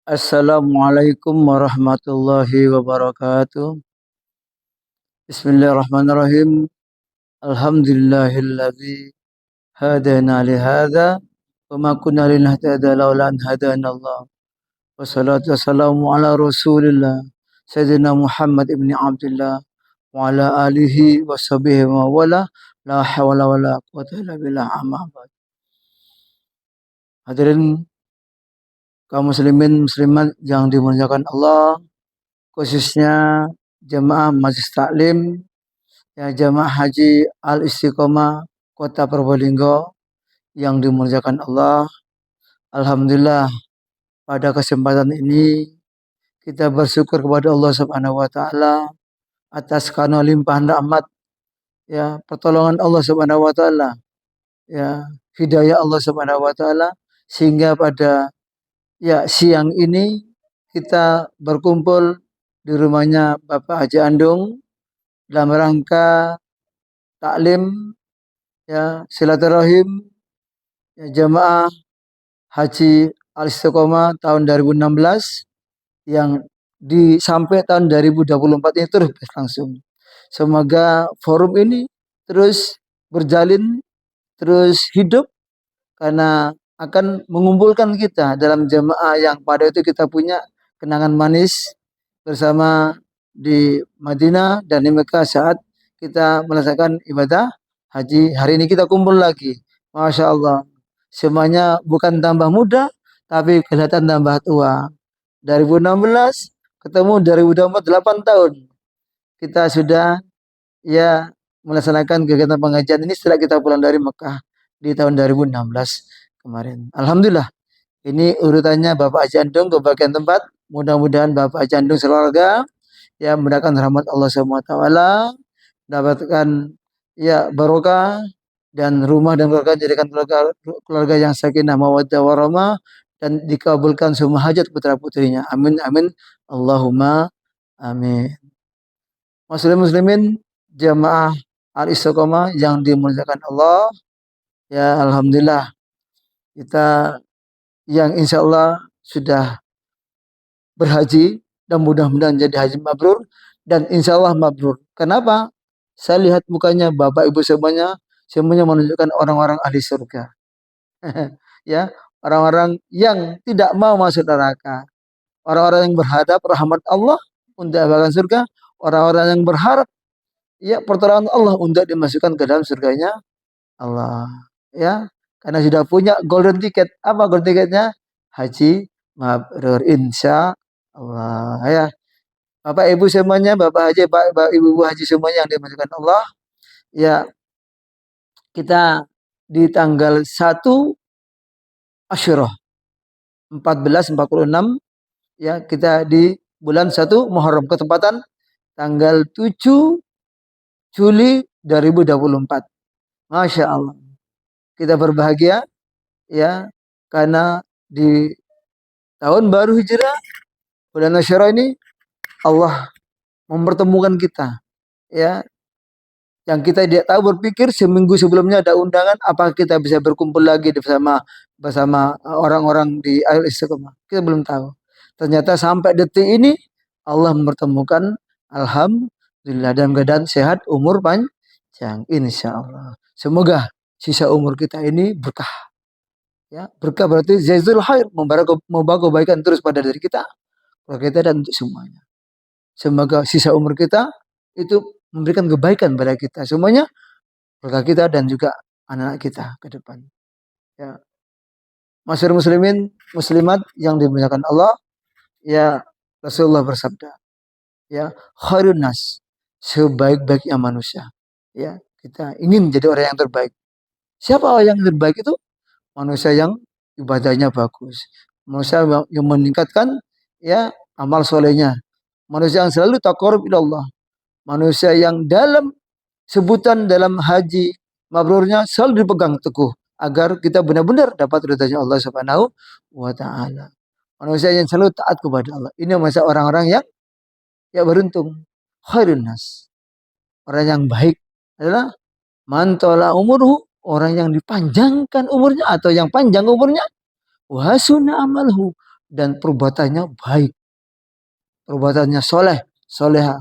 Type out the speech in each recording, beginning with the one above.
Assalamualaikum warahmatullahi wabarakatuh. Bismillahirrahmanirrahim. Alhamdulillahilladzi hadana li hadza wa ma kunna linahtadiya laula an hadanallah. Wassalatu wassalamu ala Rasulillah Sayyidina Muhammad ibn Abdullah wa ala alihi wa sahbihi wa wala la hawla wa la quwwata illa billah amma ba'd. Hadirin kaum muslimin muslimat yang dimuliakan Allah, khususnya jemaah Majelis Taklim, ya jemaah Haji Al Istiqomah Kota Probolinggo yang dimuliakan Allah. Alhamdulillah pada kesempatan ini kita bersyukur kepada Allah Subhanahu wa taala atas karena limpahan rahmat, ya pertolongan Allah Subhanahu wa taala, ya hidayah Allah Subhanahu wa taala, sehingga pada ya siang ini kita berkumpul di rumahnya Bapak Haji Andung dalam rangka taklim, ya silaturahim, ya jemaah Haji Al Istiqomah tahun 2016 yang sampai tahun 2024 ini terus berlangsung. Semoga forum ini terus berjalin, terus hidup, karena akan mengumpulkan kita dalam jemaah yang pada itu kita punya kenangan manis bersama di Madinah dan di Mekah saat kita melaksanakan ibadah haji. Hari ini kita kumpul lagi. Masya Allah. Semuanya bukan tambah muda, tapi kelihatan tambah tua. 2016 ketemu 2024 8 tahun. Kita sudah ya melaksanakan kegiatan pengajian ini setelah kita pulang dari Mekah di tahun 2016 kemarin. Alhamdulillah. Ini urutannya Bapak Haji Andung ke bagian tempat. Mudah-mudahan Bapak Haji Andung sekeluarga ya mendapatkan rahmat Allah SWT, mendapatkan ya barokah, dan rumah dan keluarga jadikan keluarga yang sakinah mawaddah warahmah, dan dikabulkan semua hajat putra putrinya. Amin amin Allahumma amin. Muslimin jamaah Al Istiqomah yang dimuliakan Allah, ya alhamdulillah kita yang insya Allah sudah berhaji dan mudah-mudahan jadi haji mabrur, dan insya Allah mabrur. Kenapa? Saya lihat mukanya Bapak Ibu semuanya menunjukkan orang-orang ahli surga. Ya, orang-orang yang tidak mau masuk neraka, orang-orang yang berhadap rahmat Allah untuk bahkan surga, orang-orang yang berharap ya pertolongan Allah untuk dimasukkan ke dalam surganya Allah. Ya, karena sudah punya golden ticket. Apa golden ticketnya? Haji mabrur insya Allah. Ya, Bapak Ibu semuanya, Bapak Haji, Bapak Ibu Haji semuanya yang dimasukkan Allah. Ya, kita di tanggal 1 Asyurah 1446, ya kita di bulan 1 Muharram, ketepatan tanggal 7 Juli 2024. Masya Allah. Kita berbahagia ya karena di tahun baru Hijrah bulan Asyura ini Allah mempertemukan kita, ya yang kita tidak tahu, berpikir seminggu sebelumnya ada undangan, apa kita bisa berkumpul lagi bersama orang-orang di Al Istiqomah, kita belum tahu. Ternyata sampai detik ini Allah mempertemukan, alhamdulillah, dalam keadaan sehat, umur panjang insya Allah. Semoga sisa umur kita ini berkah, ya berkah berarti zaizul khair, membawa kebaikan terus pada diri kita, keluarga kita, dan untuk semuanya. Semoga sisa umur kita itu memberikan kebaikan pada kita semuanya, keluarga kita, dan juga anak-anak kita ke depan. Ya, masyarakat muslimin muslimat yang dimuliakan Allah, ya Rasulullah bersabda, ya khairun nas, sebaik-baiknya manusia. Ya, kita ingin jadi orang yang terbaik. Siapa orang yang terbaik itu? Manusia yang ibadahnya bagus, manusia yang meningkatkan ya amal solehnya, manusia yang selalu taqarrub ila Allah, manusia yang dalam sebutan dalam haji mabrurnya selalu dipegang teguh agar kita benar-benar dapat ridhanya Allah Subhanahu wa taala. Manusia yang selalu taat kepada Allah. Ini masa orang-orang yang ya beruntung. Khairun nas. Orang yang baik adalah man tala umurhu, orang yang dipanjangkan umurnya atau yang panjang umurnya, wa hasuna amalhu, dan perbuatannya baik, perbuatannya soleh, soleha,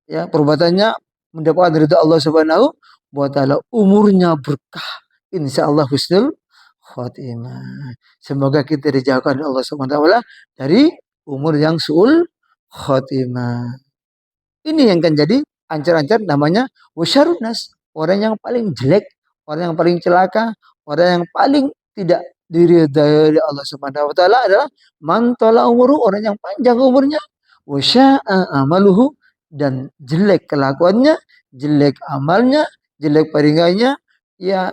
ya, perbuatannya mendapatkan ridha Allah Subhanahu wa taala, umurnya berkah, insya Allah husnul khotimah. Semoga kita dijauhkan oleh Allah Subhanahu wa taala dari umur yang suul khotimah. Ini yang kan jadi ancar-ancar namanya wasyarunas, orang yang paling jelek, orang yang paling celaka, orang yang paling tidak diridhai oleh Allah Subhanahu wa taala adalah man tala umuru, orang yang panjang umurnya, wasya'a amaluhu, dan jelek kelakuannya, jelek amalnya, jelek peringainya, ya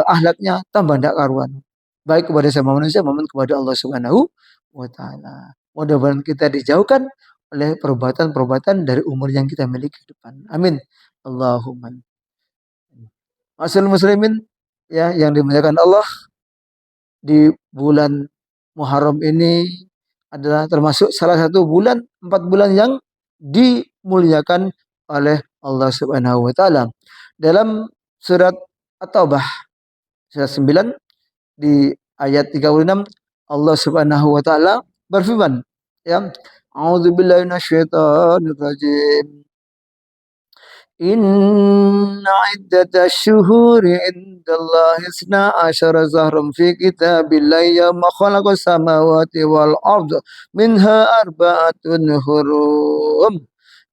akhlaknya tambah tidak karuan. Baik kepada sama manusia maupun kepada Allah Subhanahu wa taala. Mudah-mudahan kita dijauhkan oleh perbuatan-perbuatan dari umur yang kita miliki ke depan. Amin. Allahumma. Masyaallah muslimin, ya yang dimuliakan Allah, di bulan Muharram ini adalah termasuk salah satu bulan, 4 bulan yang dimuliakan oleh Allah Subhanahu wa taala. Dalam surat At-Taubah surat 9 di ayat 36, Allah Subhanahu wa taala berfirman, ya, a'udzubillahi minasyaitonirrajim. Inna iddatash syuhuri indallahi isna asyara zahran fi kitabillahi yawma khalaqas samawati wal arda minha arba'atun hurum.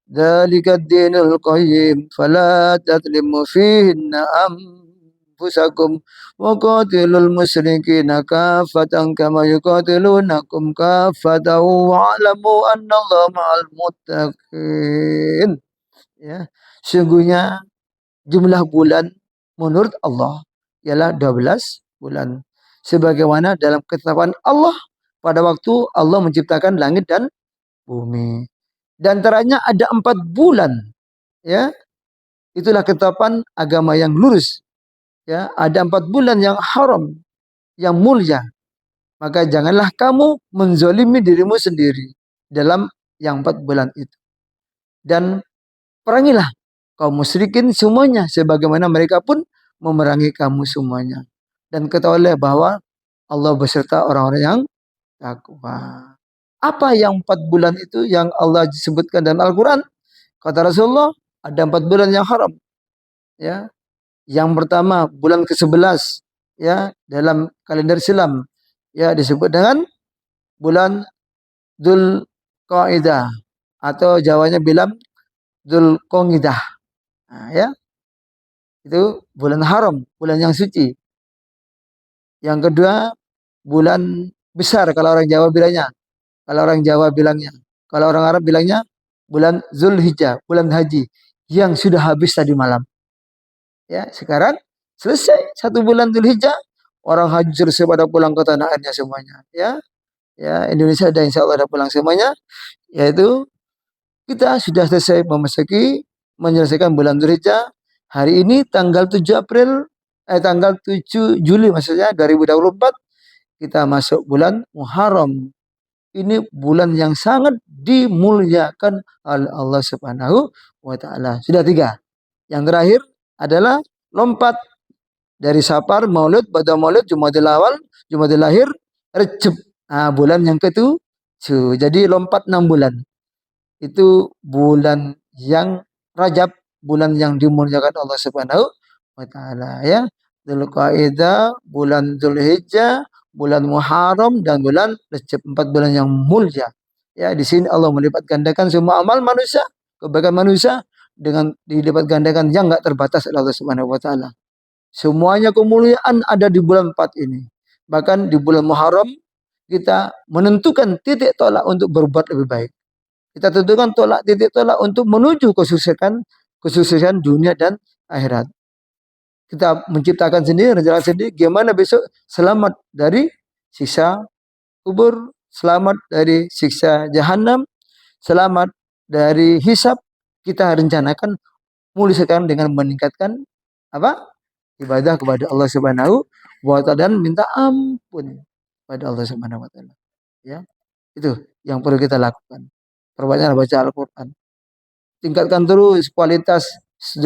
Dzalika ad-dinul qayyim fala tadlimu fihinna anfusakum wa qatilul musyrikina kaffatan kama yuqatilunakum kaffatan wa'lamu annallaha ma'al muttaqin. Ya, sungguhnya jumlah bulan menurut Allah ialah 12 bulan. Sebagaimana dalam ketetapan Allah pada waktu Allah menciptakan langit dan bumi. Dan antaranya ada 4 bulan, ya. Itulah ketetapan agama yang lurus. Ya, ada 4 bulan yang haram, yang mulia. Maka janganlah kamu menzolimi dirimu sendiri dalam yang 4 bulan itu. Dan perangilah kaum musyrikin semuanya sebagaimana mereka pun memerangi kamu semuanya. Dan ketahuilah bahwa Allah beserta orang-orang yang takwa. Apa yang 4 bulan itu yang Allah sebutkan dalam Al-Quran? Kata Rasulullah, ada 4 bulan yang haram. Ya, yang pertama bulan ke-11, ya, dalam kalender Islam, ya, disebut dengan bulan Dzul Qaidah, atau Jawanya bilang Dzul Qaidah. Nah, ya, itu bulan haram, bulan yang suci. Yang kedua bulan besar kalau orang Jawa bilangnya. Kalau orang Jawa bilangnya. Kalau orang Arab bilangnya bulan Zulhijjah, bulan haji yang sudah habis tadi malam. Ya, sekarang selesai 1 bulan Zulhijjah, orang haji selesai pada pulang ke tanah airnya semuanya. Ya, ya, Indonesia ada insya Allah ada pulang semuanya. Yaitu kita sudah selesai menyelesaikan bulan Zulhijjah. Hari ini tanggal 7 April, tanggal 7 Juli maksudnya 2024, kita masuk bulan Muharram. Ini bulan yang sangat dimuliakan oleh Allah Subhanahu wa taala. Sudah 3. Yang terakhir adalah lompat dari Safar, Maulud, pada Maulud, Jumadil Awal, Jumadil Akhir, Rejab. Nah, bulan yang ke-7. Jadi lompat 6 bulan. Itu bulan yang Rajab, bulan yang dimuliakan Allah Subhanahu wa taala, ya. Dzulqa'dah, bulan Dzulhijjah, bulan Muharram, dan bulan Rajab, 4 bulan yang mulia. Ya, di sini Allah melipat gandakan semua amal manusia, kebaikan manusia dengan dilipat gandakan yang enggak terbatas oleh Allah Subhanahu wa taala. Semuanya kemuliaan ada di bulan 4 ini. Bahkan di bulan Muharram kita menentukan titik tolak untuk berbuat lebih baik. Kita tentukan titik tolak untuk menuju kesuksesan dunia dan akhirat. Kita menciptakan sendiri, rencana sendiri gimana besok selamat dari siksa kubur, selamat dari siksa jahanam, selamat dari hisab. Kita rencanakan mulai sekarang dengan meningkatkan apa? Ibadah kepada Allah Subhanahu wa taala dan minta ampun kepada Allah Subhanahu wa taala. Ya. Itu yang perlu kita lakukan. Perbanyak baca Al-Quran. Tingkatkan terus kualitas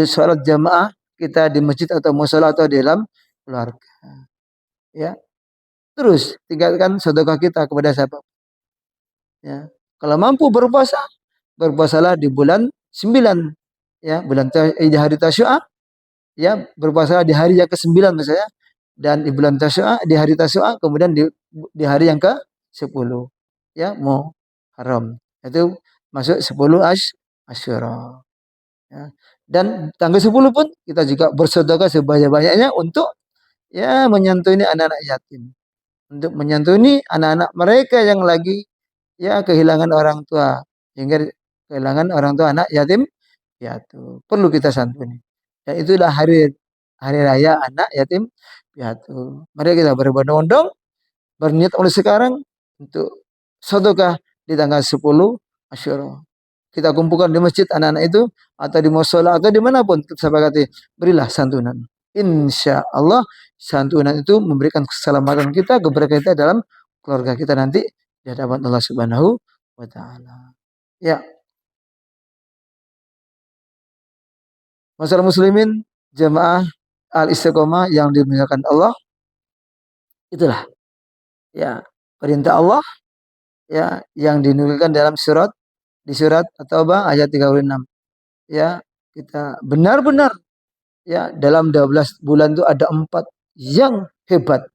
sholat jamaah kita di masjid atau musola atau di dalam keluarga. Ya. Terus tingkatkan sedekah kita kepada siapa? Ya. Kalau mampu berpuasa, berpuasalah di bulan 9. Ya, di hari Tasyu'a, ya, berpuasa di hari yang ke-9 misalnya, dan di bulan Tasyu'a, di hari Tasyu'a, kemudian di hari yang ke-10. Ya, Muharram. Itu masuk 10 Asyura. Ya. Dan tanggal 10 pun kita juga bersedekah sebanyak-banyaknya untuk ya menyantuni anak-anak yatim. Untuk menyantuni anak-anak mereka yang lagi ya kehilangan orang tua. Hingga kehilangan orang tua anak yatim piatu. Perlu kita santuni. Dan itulah hari hari raya anak yatim piatu. Mari kita berbondong-bondong berniat oleh sekarang untuk sedekah di tanggal 10 Asyura. Kita kumpulkan di masjid anak-anak itu atau di musola atau dimanapun kita sepakati berilah santunan. Insya Allah santunan itu memberikan keselamatan kita kepada kita dalam keluarga kita nanti di hadapan Allah Subhanahu wa taala. Ya, masyarakat muslimin jemaah al-istiqomah yang dimuliakan Allah, itulah ya perintah Allah ya yang dinukilkan dalam di surat At-Taubah ayat 36. Ya, kita benar-benar ya dalam 12 bulan itu ada 4 yang hebat.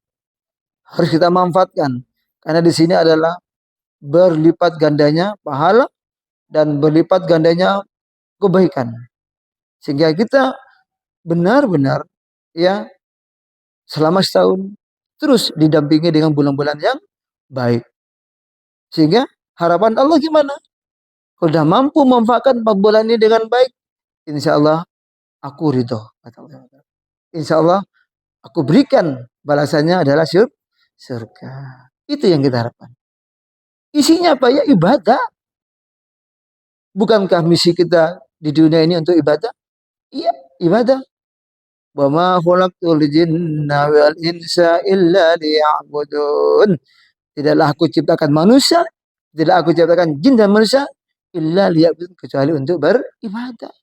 Harus kita manfaatkan. Karena di sini adalah berlipat gandanya pahala dan berlipat gandanya kebaikan. Sehingga kita benar-benar ya selama setahun terus didampingi dengan bulan-bulan yang baik. Sehingga harapan Allah gimana? Sudah mampu memanfaatkan 4 bulan ini dengan baik, insya Allah aku ridho. Insya Allah aku berikan balasannya adalah surga. Itu yang kita harapkan. Isinya apa ya? Ibadah. Bukankah misi kita di dunia ini untuk ibadah? Iya, ibadah. Wa ma khalaqtul jinna wal insa illa liya'budun. Tidaklah aku ciptakan manusia, tidaklah aku ciptakan jin dan manusia illa liya'budun, kecuali untuk beribadah.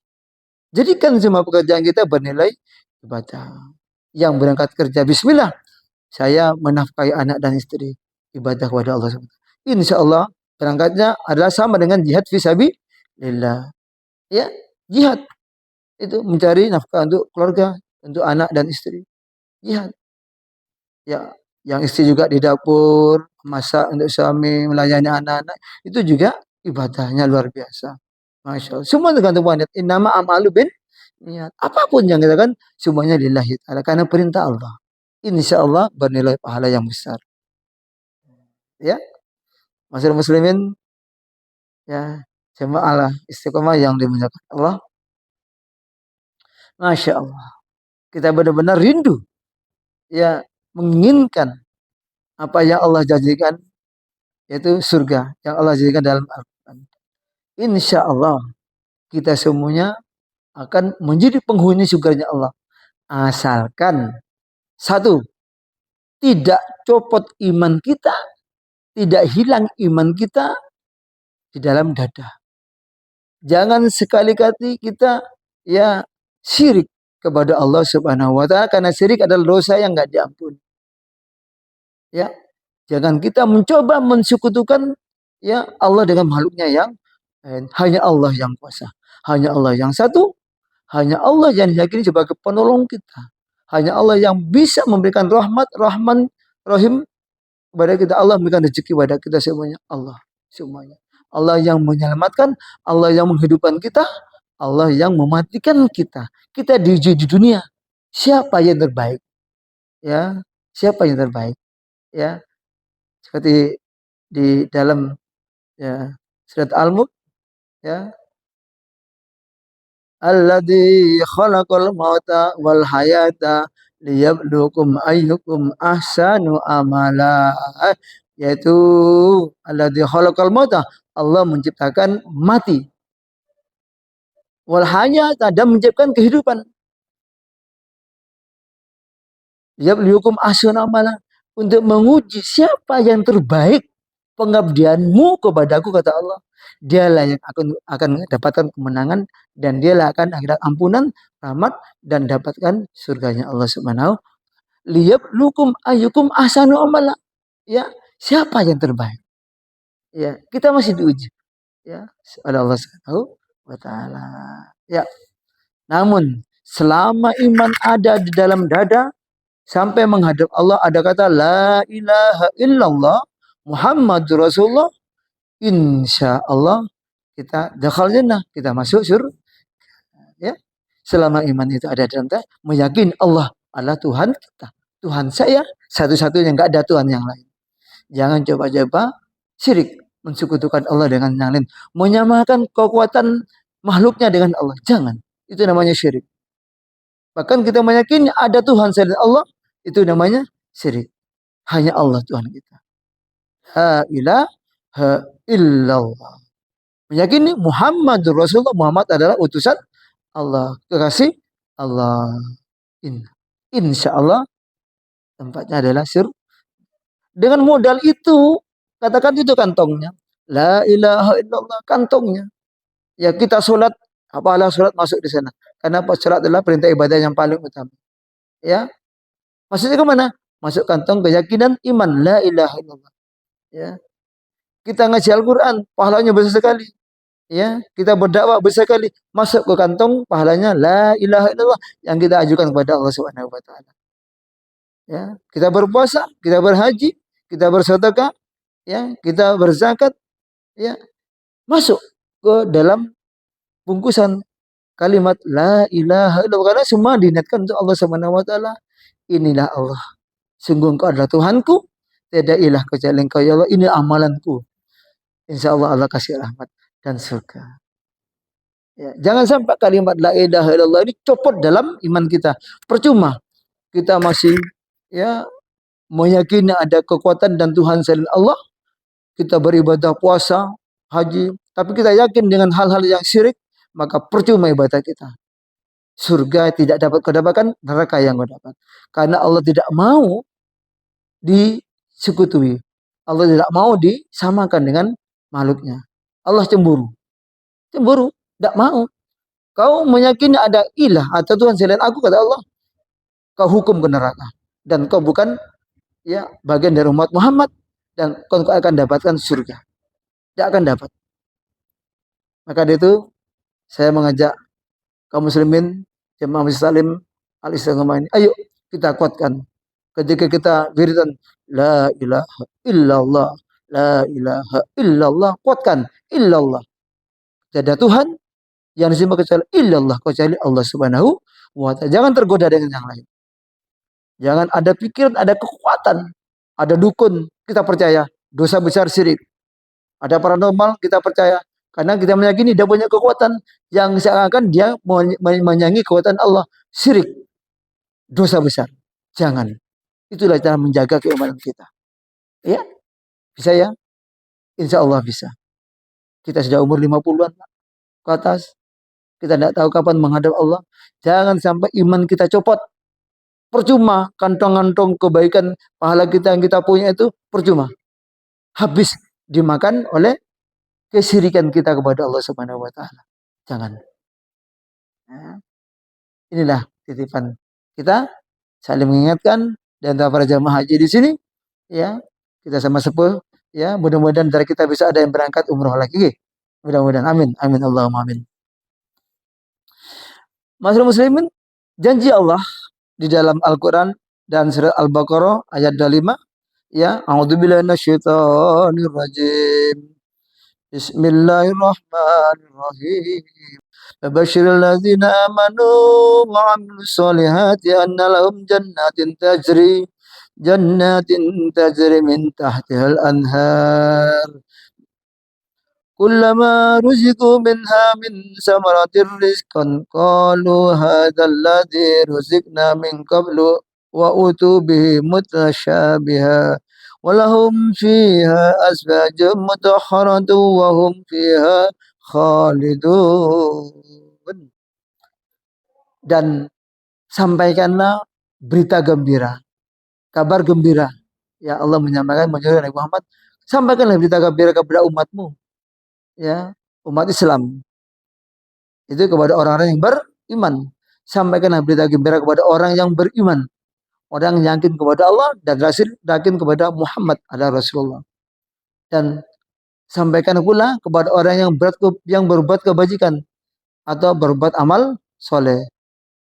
Jadikan semua pekerjaan kita bernilai ibadah. Yang berangkat kerja bismillah, saya menafkahi anak dan istri, ibadah kepada Allah. Insya Allah berangkatnya adalah sama dengan jihad fisabilillah. Ya, jihad itu mencari nafkah untuk keluarga, untuk anak dan istri. Jihad. Ya, yang istri juga di dapur, masak untuk suami, melayani anak-anak, itu juga ibadahnya luar biasa. Masya Allah. Semua tergantung niat. Innama amalu bin niat. Apapun yang kita kan, semuanya lillahi ta'ala. Karena perintah Allah. Insya Allah bernilai pahala yang besar. Ya, masyarakat muslimin, ya, jemaah istiqomah yang dimuliakan Allah. Masya Allah. Kita benar-benar rindu. Ya, menginginkan apa yang Allah janjikan, yaitu surga yang Allah janjikan dalam Al-Quran. Insya Allah kita semuanya akan menjadi penghuni surganya Allah. Asalkan satu, tidak copot iman kita, tidak hilang iman kita di dalam dada. Jangan sekali-kali kita ya syirik kepada Allah Subhanahu wa taala, karena syirik adalah dosa yang enggak diampuni. Ya, jangan kita mencoba mensekutukan ya Allah dengan makhluknya yang lain. Hanya Allah yang kuasa. Hanya Allah yang satu. Hanya Allah yang diyakini sebagai penolong kita. Hanya Allah yang bisa memberikan rahmat, rahman, rahim kepada kita. Allah memberikan rezeki kepada kita semuanya. Allah semuanya. Allah yang menyelamatkan. Allah yang menghidupkan kita. Allah yang mematikan kita. Kita diuji di dunia. Siapa yang terbaik? Ya, siapa yang terbaik? Ya, seperti di dalam ya surat Al-Mulk, ya, alladzi khalaqal mauta wal hayata liyabluwakum ayyukum ahsanu amala, yaitu alladzi khalaqal mauta, Allah menciptakan mati, wal hayata, dan menciptakan kehidupan, liyabluwakum ahsanu amala, untuk menguji siapa yang terbaik pengabdianmu kepadaku, kata Allah. Dialah yang akan dapatkan kemenangan, dan dialah akan dapat ampunan, rahmat, dan dapatkan surganya Allah Subhanahu. Liyablukum ayyukum ahsanu amala. Ya, siapa yang terbaik? Ya, kita masih diuji. Ya, oleh Allah Subhanahu wa taala. Ya, namun selama iman ada di dalam dada sampai menghadap Allah ada kata la ilaha illallah Muhammadur Rasulullah, insya Allah kita dakhal jannah, kita masuk surga. Ya, selama iman itu ada dalam dada, meyakini Allah adalah Tuhan kita, Tuhan saya satu-satunya, nggak ada Tuhan yang lain. Jangan coba-coba syirik, mensekutukan Allah dengan yang lain, menyamakan kekuatan makhluknya dengan Allah. Jangan. Itu namanya syirik. Bahkan kita meyakini ada Tuhan selain Allah, itu namanya syirik. Hanya Allah Tuhan kita. La ilaha illallah. Meyakini Muhammadur Rasulullah, Muhammad adalah utusan Allah, kekasih Allah. Insya Allah tempatnya adalah surga. Dengan modal itu, katakan itu kantongnya. La ilaha illallah, kantongnya. Ya kita sholat, apalah sholat masuk di sana. Karena sholat adalah perintah ibadah yang paling utama. Ya, maksudnya kemana? Masuk kantong keyakinan iman. La ilaha illallah. Ya, kita ngaji Al-Quran, pahalanya besar sekali. Ya, kita berdakwah besar sekali. Masuk ke kantong pahalanya la ilaha illallah yang kita ajukan kepada Allah Subhanahu wa taala. Ya, kita berpuasa, kita berhaji, kita bersedekah, ya, kita berzakat, ya, masuk ke dalam bungkusan kalimat la ilaha illallah, karena semua diniatkan untuk Allah Subhanahu wa taala. Inilah Allah, sungguh Engkau adalah Tuhanku, tiada ilah kecuali Engkau ya Allah, ini amalanku. Insya Allah Allah kasih rahmat dan surga. Ya, jangan sampai kalimat la ilaha illallah ini copot dalam iman kita. Percuma kita masih, ya, meyakini ada kekuatan dan Tuhan selain Allah, kita beribadah puasa, haji, tapi kita yakin dengan hal-hal yang syirik, maka percuma ibadah kita. Surga tidak dapat kau dapatkan, neraka yang kau dapat. Karena Allah tidak mau disekutuhi. Allah tidak mau disamakan dengan makhluknya. Allah cemburu. Cemburu, tidak mau. Kau meyakini ada ilah atau Tuhan selain aku, kata Allah, kau hukum ke neraka. Dan kau bukan, ya, bagian dari umat Muhammad, dan kau akan dapatkan surga. Tidak akan dapat. Maka dari itu saya mengajak kaum muslimin jemaah Masjid Salim Al Istiqomah ini, ayo kita kuatkan ketika kita wiridan la ilaha illallah, la ilaha illallah, kuatkan illallah. Tidak ada Tuhan yang disembah kecuali illallah, kecuali Allah Subhanahu wa taala. Jangan tergoda dengan yang lain. Jangan ada pikiran, ada kekuatan, ada dukun, kita percaya dosa besar syirik. Ada paranormal, kita percaya karena kita meyakini dia punya kekuatan yang seakan-akan dia menyaingi kekuatan Allah. Syirik, dosa besar. Jangan. Itulah cara menjaga keimanan kita. Ya, bisa ya? Insya Allah bisa. Kita sudah umur 50-an ke atas. Kita tidak tahu kapan menghadap Allah. Jangan sampai iman kita copot. Percuma kantong-kantong kebaikan pahala kita yang kita punya itu percuma. Habis dimakan oleh kesyirikan kita kepada Allah Subhanahu wa taala. Jangan. Ya. Inilah titipan kita, saling mengingatkan dan para jamaah haji di sini, ya. Kita sama sepuh, ya, mudah-mudahan dari kita bisa ada yang berangkat umroh lagi. Mudah-mudahan, amin, amin, Allahumma amin. Masyaallah muslimin, janji Allah di dalam Al-Qur'an dan surat Al-Baqarah ayat 25, ya, a'udzubillahi minasyaitonir rajim. Bismillahirrahmanirrahim. Fabasyiril ladzina amanu wa 'amilus solihati anna lahum jannatin tajri min tahtihal anhar. Kullama ruziqu minha min samaratir rizqan qalu hadzal ladzi ruziqna min qablu wa utu bihi mutasyabiha walahum fiha azwajum mutahharatu wa hum fiha khalidun. Dan sampaikanlah berita gembira, kabar gembira. Ya, Allah menyampaikan menyuruh Nabi Muhammad, sampaikanlah berita gembira kepada umatmu, ya, umat Islam. Itu kepada orang-orang yang beriman. Sampaikanlah berita gembira kepada orang yang beriman. orang yang yakin kepada Allah dan yakin kepada Muhammad adalah Rasulullah. Dan sampaikan pula kepada orang yang berbuat kebajikan atau berbuat amal soleh,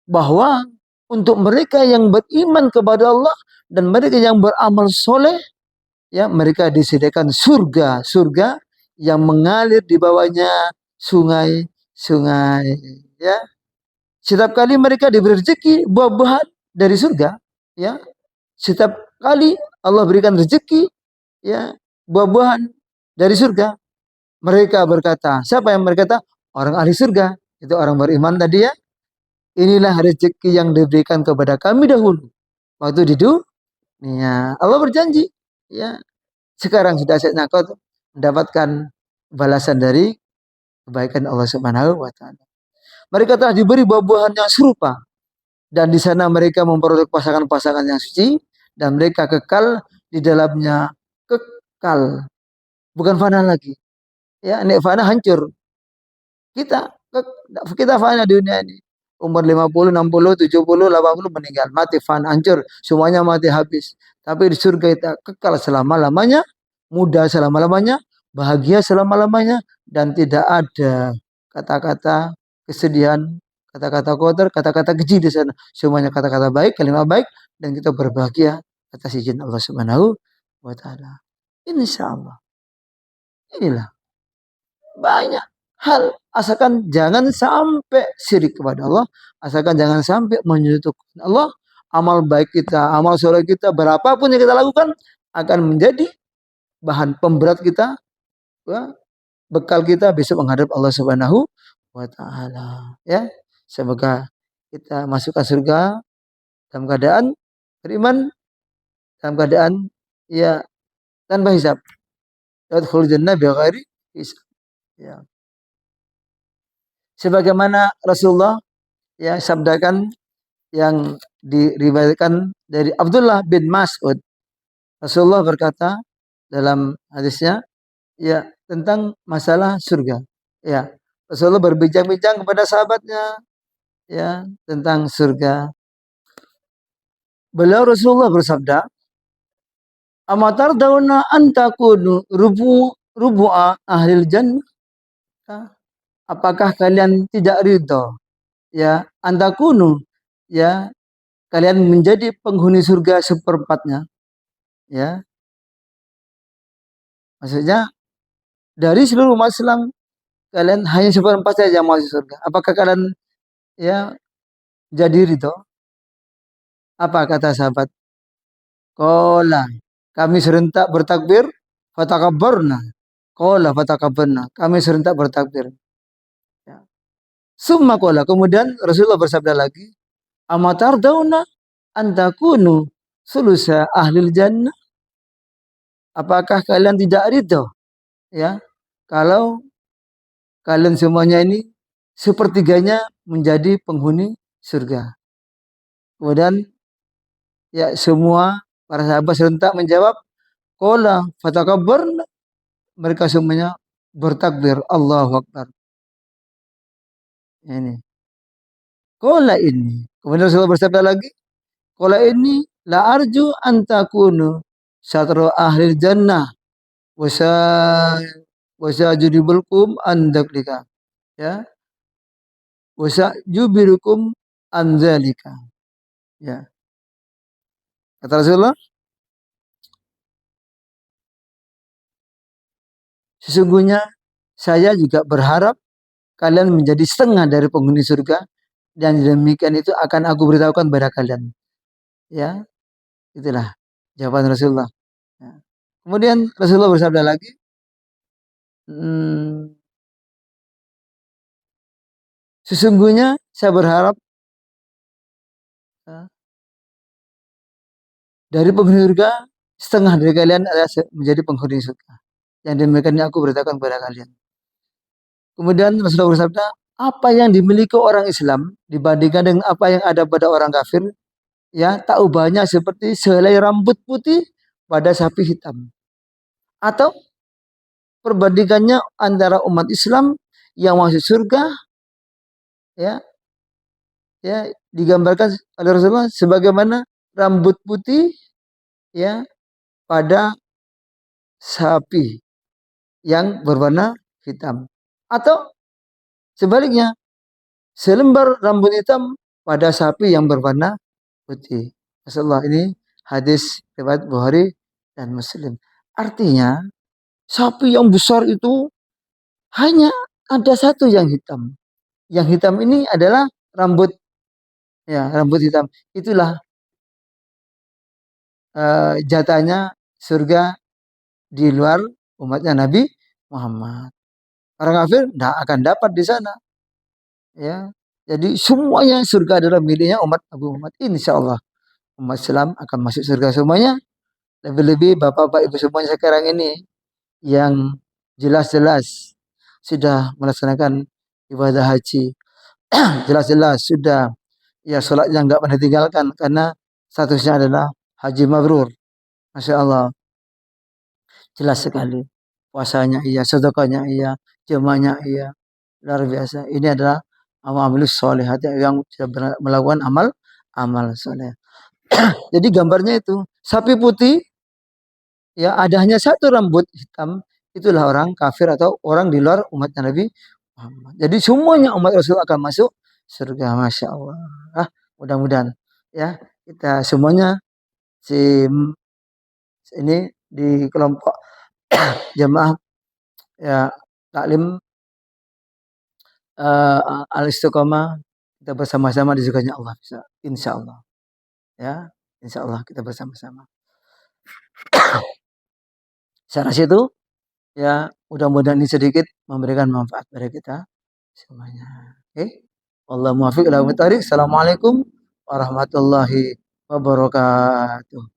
bahwa untuk mereka yang beriman kepada Allah dan mereka yang beramal soleh, ya, mereka disediakan surga yang mengalir di bawahnya sungai-sungai, ya. Setiap kali mereka diberi rezeki buah-buahan dari surga, ya. Setiap kali Allah berikan rezeki, ya, buah-buahan dari surga, mereka berkata, siapa yang berkata? Orang ahli surga, itu orang beriman tadi, ya. Inilah rezeki yang diberikan kepada kami dahulu waktu di dunia. Allah berjanji, ya, sekarang sudah saatnya kau mendapatkan balasan dari kebaikan Allah Subhanahu wa taala. Mereka telah diberi buah-buahan yang serupa dan di sana mereka memperoleh pasangan-pasangan yang suci dan mereka kekal di dalamnya, kekal, bukan fana lagi. Ya, nek fana hancur. Kita fana di dunia ini. Umur 50, 60, 70, 80 meninggal, mati, fana, hancur, semuanya mati habis. Tapi di surga kita kekal selama-lamanya, muda selama-lamanya, bahagia selama-lamanya, dan tidak ada kata-kata kesedihan, kata-kata kotor, kata-kata keji di sana. Semuanya kata-kata baik, kalimat baik, dan kita berbahagia atas izin Allah Subhanahu wa taala. Insyaallah. Inilah banyak hal, asalkan jangan sampai syirik kepada Allah, asalkan jangan sampai menyekutukan Allah. Amal baik kita, amal soleh kita, berapapun yang kita lakukan akan menjadi bahan pemberat kita, ya, bekal kita besok menghadap Allah Subhanahu wa taala, ya. Semoga kita masukkan surga dalam keadaan beriman, dalam keadaan, ya, tanpa hisab. Yadkhulul jannah bighairi hisab, ya. Sebagaimana Rasulullah, ya, sabdakan yang diriwayatkan dari Abdullah bin Mas'ud. Rasulullah berkata dalam hadisnya, ya, tentang masalah surga. Ya, Rasulullah berbincang-bincang kepada sahabatnya, ya, tentang surga. Beliau Rasulullah bersabda, "Amatar dauna antakunu rubu'a ahlil jannah?" Apakah kalian tidak ridho, ya, antakunu, ya, kalian menjadi penghuni surga seperempatnya, ya. Maksudnya dari seluruh umat Islam kalian hanya seperempat saja yang masuk surga. Apakah kalian, ya, jadi ridho? Apa kata sahabat? Qala, kami serentak bertakbir, fatakabbarna. Qala fatakabbarna, kami serentak bertakbir. Ya. Summa qala, kemudian Rasulullah bersabda lagi, amatar dauna antakunu sulusa ahlil jannah? Apakah kalian tidak ridho, ya, kalau kalian semuanya ini sepertiganya menjadi penghuni surga? Kemudian, ya, semua para sahabat serentak menjawab, qala fatakabbarna. Mereka semuanya bertakbir, Allahu Akbar. Ini. Qala ini. Kemudian Rasulullah bersabda lagi, qala ini la arju an takunu satru ahli jannah wasa judibulkum andaklika, ya, wasa jubirukum anzalika, ya. Kata Rasulullah, sesungguhnya saya juga berharap kalian menjadi setengah dari penghuni surga, dan demikian itu akan aku beritahukan kepada kalian, ya. Itulah jawaban Rasulullah, ya. Kemudian Rasulullah bersabda lagi, sesungguhnya saya berharap, ya, dari penghuni surga setengah dari kalian adalah menjadi penghuni surga. Yang demikian aku beritahukan kepada kalian. Kemudian Rasulullah bersabda, apa yang dimiliki orang Islam dibandingkan dengan apa yang ada pada orang kafir, ya, tak ubahnya seperti sehelai rambut putih pada sapi hitam. Atau perbandingannya antara umat Islam yang masuk surga, ya, ya, digambarkan oleh Rasulullah sebagaimana rambut putih ya pada sapi yang berwarna hitam. Atau sebaliknya, selembar rambut hitam pada sapi yang berwarna putih. Masyaallah, ini hadis riwayat Bukhari dan Muslim. Artinya, sapi yang besar itu hanya ada satu yang hitam. Yang hitam ini adalah rambut, ya, rambut hitam. Itulah jatahnya surga di luar umatnya Nabi Muhammad. Orang kafir tidak akan dapat di sana. Ya, jadi semuanya surga adalah miliknya umat Nabi Muhammad. Insya Allah umat Islam akan masuk surga semuanya. Lebih-lebih bapak-bapak ibu semuanya sekarang ini yang jelas-jelas sudah melaksanakan ibadah haji, jelas-jelas sudah ya sholatnya nggak pernah tinggalkan karena statusnya adalah haji mabrur. Masya Allah, jelas sekali. Puasanya iya, sedekahnya iya, jemaahnya iya, luar biasa. Ini adalah amal solihat yang sudah melakukan amal soleh. Jadi gambarnya itu sapi putih ya ada hanya satu rambut hitam, itulah orang kafir atau orang di luar umat Nabi Muhammad. Jadi semuanya umat Rasul akan masuk surga. Masya Allah. Ah, mudah-mudahan ya kita semuanya si ini di kelompok jemaah ya taklim al-istiqomah kita bersama-sama di surganya Allah, insya Allah ya, insya Allah kita bersama-sama. Saya rasa itu ya, mudah-mudahan ini sedikit memberikan manfaat pada kita semuanya. Oke, Allah muwaffiq ila aqwamit thoriq. Assalamualaikum warahmatullahi wabarakatuh.